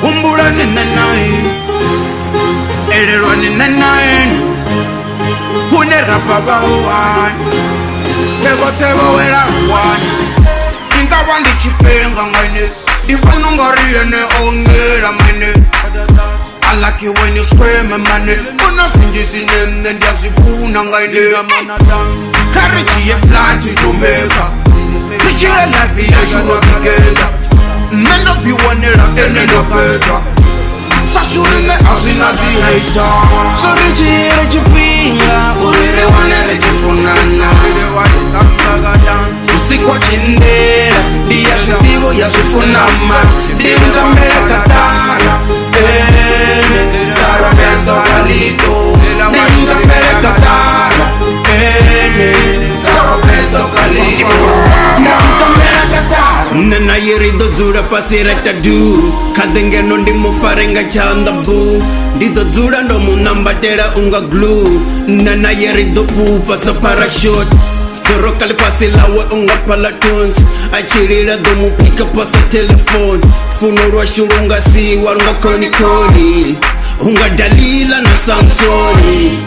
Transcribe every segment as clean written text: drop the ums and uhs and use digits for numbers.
Umbulan in the night, everyone in the night. Who never one? Tego where I want. Think I want the chipping on my neck. The one on Gorian only a minute. I like it when you scream my money. But nothing is in them, then there's the food on my neck. Carry you fly to Jamaica. Picture a life you should not together. Men of you want it and end up better. Sashuri me azina di hater. So rich pinga, urere wana reji funana. Usiku chindera, dia shitivo ya shifunama. Dinga mbele katara, Roberto Calito. Dinga mbele katara, Roberto Calito. Dinga mbele katara. Nana yeri do zura pasi rekta du Kadenge nondi mufarenga chanda bu Dido zura ndo munamba tera unga glue Nana yeri do pupa sa parachute Doro kali pasi lawe unga palatons Achirira do mupika pasa telefone Funurwa shurunga si warunga koni koni Unga Dalila na Samsoni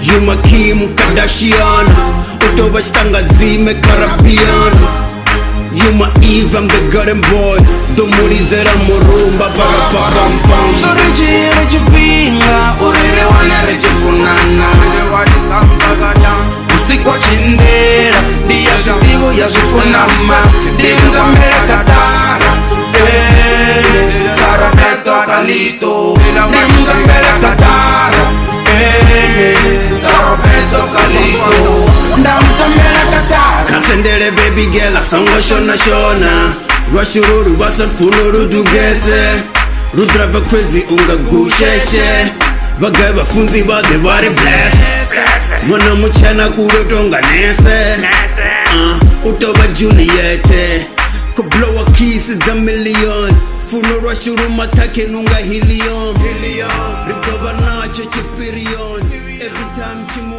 Yuma Kim Kardashian Utoba stanga zime Caribbean You my Eve, I'm the garden boy. Don't worry that I'm a rumba, pam. So rich pinga, urere wana rich funana. Usiku chindera, dia shitivo ya shifunama. Dinga mbele katara, Roberto Calito. Dinga mbele katara, Roberto Calito. Dinga mbele katara. Kasendere baby girl, asongo shona Rwashururu wasal funuru dugese Rudrava crazy unga gusheshe Bagay bafunzi bade bari blessed Wana muchana kurotonga nese Utoba Juliette Could blow a kiss, it's a million Funuru Rwashuru matake nunga helium Recover nacho chipirion Every time chimu